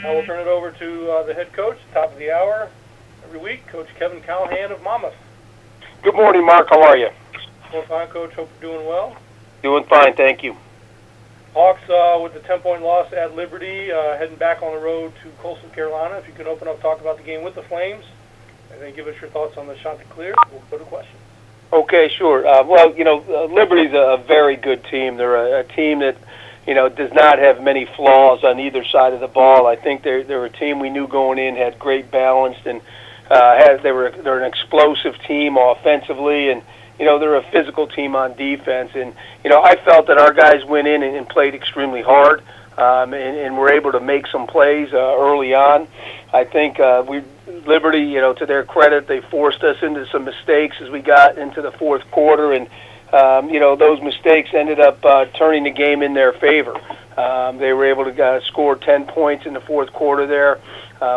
Now we'll turn it over to the head coach, top of the hour, every week, Coach Kevin Callahan of Monmouth. Good morning, Mark. How are you? Well, fine, Coach. Hope you're doing well. Doing fine, thank you. Hawks with the 10-point loss at Liberty, heading back on the road to Coastal Carolina. If you can open up, talk about the game with the Flames, and then give us your thoughts on the Chanticleer. We'll go to questions. Okay, sure. Liberty's a very good team. They're a team that, does not have many flaws on either side of the ball. I think they're a team we knew going in had great balance, and they're an explosive team offensively, and they're a physical team on defense. And I felt that our guys went in and played extremely hard, and were able to make some plays early on. I think Liberty, to their credit, they forced us into some mistakes as we got into the fourth quarter, and those mistakes ended up turning the game in their favor. They were able to score 10 points in the fourth quarter there,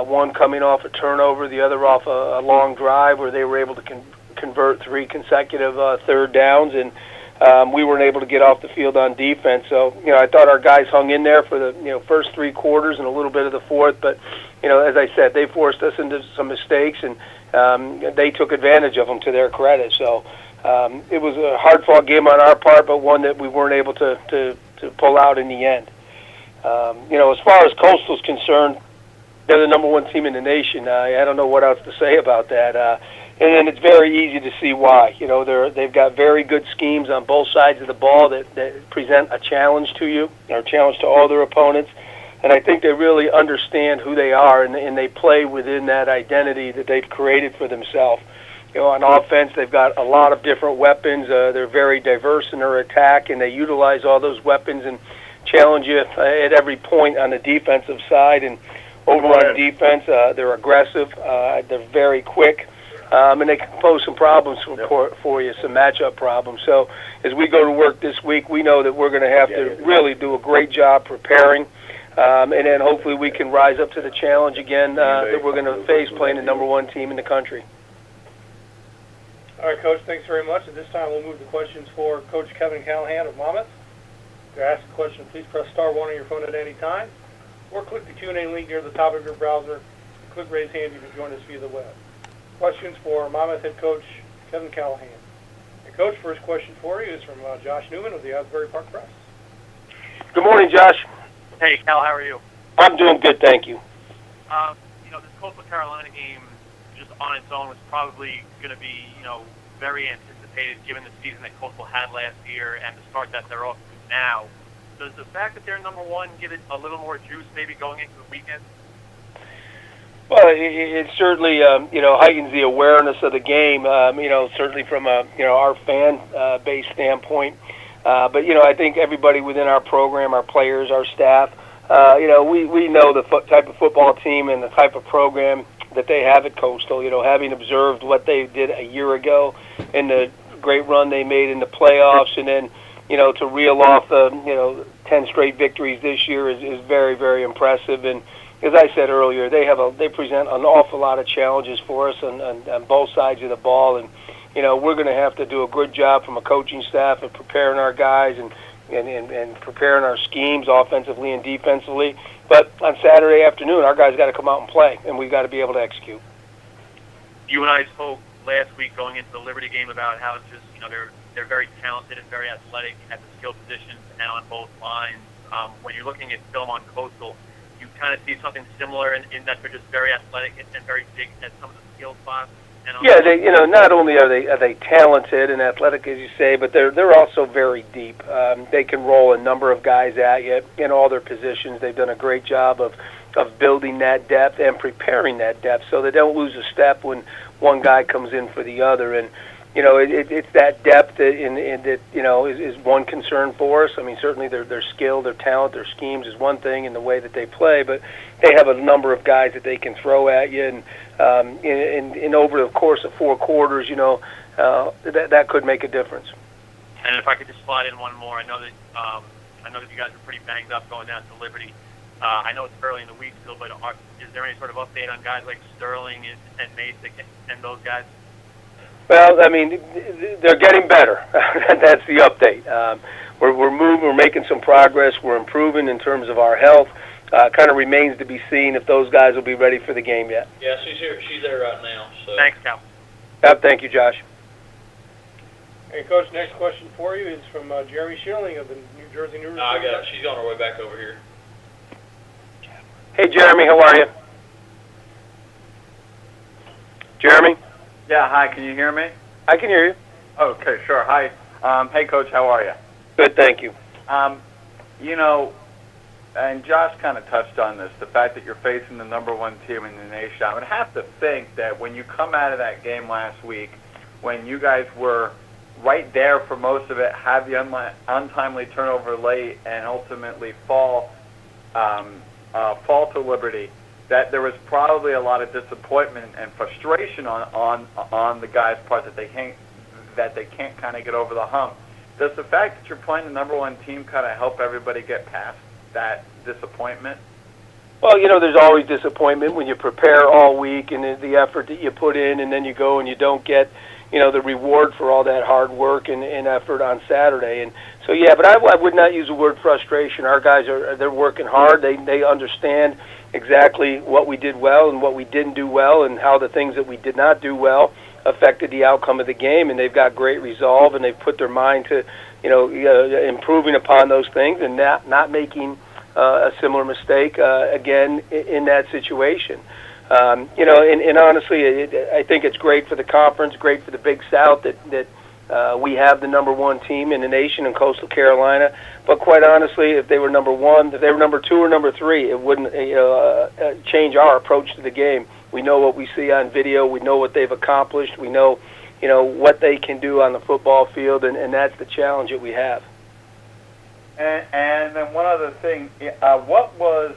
one coming off a turnover, the other off a long drive where they were able to convert 3 consecutive third downs, and we weren't able to get off the field on defense. So, I thought our guys hung in there for the first 3 quarters and a little bit of the fourth, but as I said, they forced us into some mistakes, and they took advantage of them to their credit. So it was a hard-fought game on our part, but one that we weren't able to pull out in the end. As far as Coastal's concerned, they're the number 1 team in the nation. I don't know what else to say about that. And it's very easy to see why. They've got very good schemes on both sides of the ball that present a challenge to you, or a challenge to all their opponents. And I think they really understand who they are, and they play within that identity that they've created for themselves. On offense, they've got a lot of different weapons. They're very diverse in their attack, and they utilize all those weapons and challenge you at every point on the defensive side. And over on defense, they're aggressive. They're very quick. And they can pose some problems for you, some matchup problems. So as we go to work this week, we know that we're going to have to really do a great job preparing, and then hopefully we can rise up to the challenge again that we're going to face playing the number 1 team in the country. All right, Coach, thanks very much. At this time, we'll move to questions for Coach Kevin Callahan of Monmouth. To ask a question, please press *1 on your phone at any time, or click the Q&A link near the top of your browser. Click raise hand. You can join us via the web. Questions for Monmouth head coach Kevin Callahan. And Coach, first question for you is from Josh Newman of the Asbury Park Press. Good morning, Josh. Hey, Cal, how are you? I'm doing good, thank you. This Coastal Carolina game, just on its own, was probably going to be, very anticipated given the season that Coastal had last year and the start that they're off to now. Does the fact that they're number 1 give it a little more juice maybe going into the weekend? Well, it certainly, heightens the awareness of the game, certainly from our fan base standpoint. But, I think everybody within our program, our players, our staff, we know the type of football team and the type of program that they have at Coastal, having observed what they did a year ago and the great run they made in the playoffs, and then, to reel off 10 straight victories this year is very, very impressive. And as I said earlier, they present an awful lot of challenges for us on both sides of the ball, and we're going to have to do a good job from a coaching staff of preparing our guys and preparing our schemes offensively and defensively. But on Saturday afternoon, our guys got to come out and play, and we've got to be able to execute. You and I spoke last week going into the Liberty game about how it's just they're very talented and very athletic at the skill positions and on both lines. When you're looking at film on Coastal, you kind of see something similar in that they're just very athletic and very big at some of the skill spots. Yeah, they not only are they talented and athletic, as you say, but they're also very deep. They can roll a number of guys at you in all their positions. They've done a great job of building that depth and preparing that depth so they don't lose a step when one guy comes in for the other. And it's that depth that is one concern for us. I mean, certainly their skill, their talent, their schemes is one thing in the way that they play, but they have a number of guys that they can throw at you, and over the course of 4 quarters, that could make a difference. And if I could just slide in one more, I know that you guys are pretty banged up going down to Liberty. I know it's early in the week still, but is there any sort of update on guys like Sterling and Masick and those guys? Well, I mean, they're getting better. That's the update. We're moving. We're making some progress. We're improving in terms of our health. kind of remains to be seen if those guys will be ready for the game yet. Yeah, she's here. She's there right now. So. Thanks, Cal. Thank you, Josh. Hey, Coach, next question for you is from Jeremy Schilling of the New Jersey News. No, I got it. She's on her way back over here. Hey, Jeremy, how are you? Jeremy? Yeah, hi, can you hear me? I can hear you. Okay, sure. Hi. Hey, Coach, how are you? Good, thank you. You know, and Josh kind of touched on this, the fact that you're facing the #1 team in the nation. I would have to think that when you come out of that game last week, when you guys were right there for most of it, have the untimely turnover late, and ultimately fall to Liberty, that there was probably a lot of disappointment and frustration on the guys' part that they can't kind of get over the hump. Does the fact that you're playing the #1 team kind of help everybody get past that disappointment? Well, you know, there's always disappointment when you prepare all week and the effort that you put in, and then you go and you don't get, you know, the reward for all that hard work and effort on Saturday. And so, yeah, but I would not use the word frustration. Our guys they're working hard. They understand exactly what we did well and what we didn't do well, and how the things that we did not do well affected the outcome of the game. And they've got great resolve, and they've put their mind to, you know, improving upon those things and not making a similar mistake again in that situation. You know, and honestly, I think it's great for the conference, great for the Big South that we have the #1 team in the nation in Coastal Carolina. But quite honestly, if they were #1, if they were #2 or #3, it wouldn't change our approach to the game. We know what we see on video. We know what they've accomplished. We know, you know, what they can do on the football field, and that's the challenge that we have. And then one other thing, what was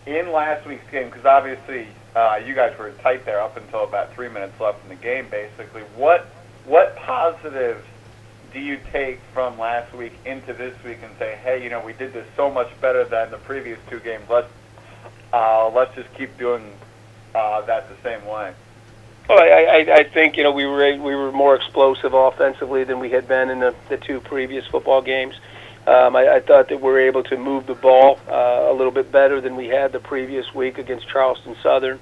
in last week's game, because obviously you guys were tight there up until about 3 minutes left in the game, basically. What positives do you take from last week into this week and say, hey, you know, we did this so much better than the previous 2 games. Let's just keep doing that the same way. Well, I think, you know, we were more explosive offensively than we had been in the 2 previous football games. I thought that we were able to move the ball a little bit better than we had the previous week against Charleston Southern.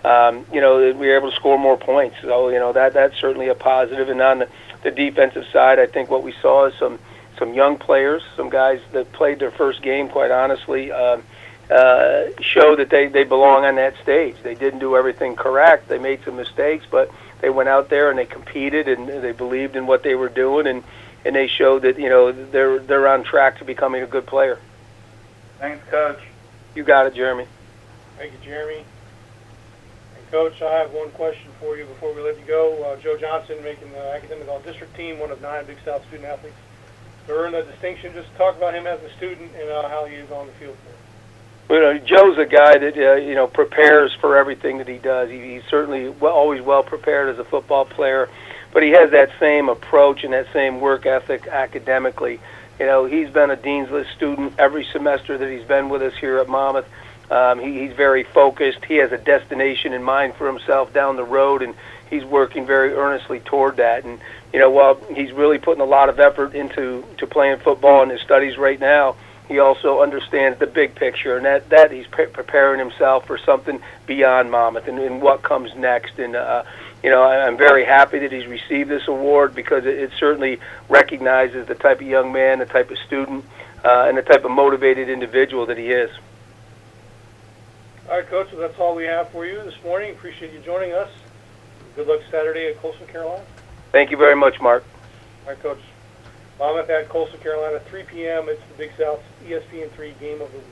You know, we were able to score more points. So, you know, that's certainly a positive. And on the defensive side, I think what we saw is some young players, some guys that played their first game, quite honestly, show that they belong on that stage. They didn't do everything correct. They made some mistakes, but they went out there and they competed and they believed in what they were doing, and they showed that, you know, they're on track to becoming a good player. Thanks, Coach. You got it, Jeremy. Thank you, Jeremy. And Coach, I have one question for you before we let you go. Joe Johnson making the academic all-district team, one of 9 Big South student athletes to earn a distinction. Just talk about him as a student and how he is on the field for you. Well, Joe's a guy that you know, prepares for everything that he does. He's certainly always well prepared as a football player, but he has that same approach and that same work ethic academically. You know, he's been a Dean's List student every semester that he's been with us here at Monmouth. He's very focused. He has a destination in mind for himself down the road, and he's working very earnestly toward that. And, you know, while he's really putting a lot of effort into playing football in his studies right now, he also understands the big picture, and that he's preparing himself for something beyond Monmouth and what comes next. And, you know, I'm very happy that he's received this award, because it certainly recognizes the type of young man, the type of student, and the type of motivated individual that he is. All right, Coach, well, that's all we have for you this morning. Appreciate you joining us. Good luck Saturday at Coastal Carolina. Thank you very much, Mark. All right, Coach. Monmouth at Coastal Carolina, 3 p.m. It's the Big South ESPN3 game of the week.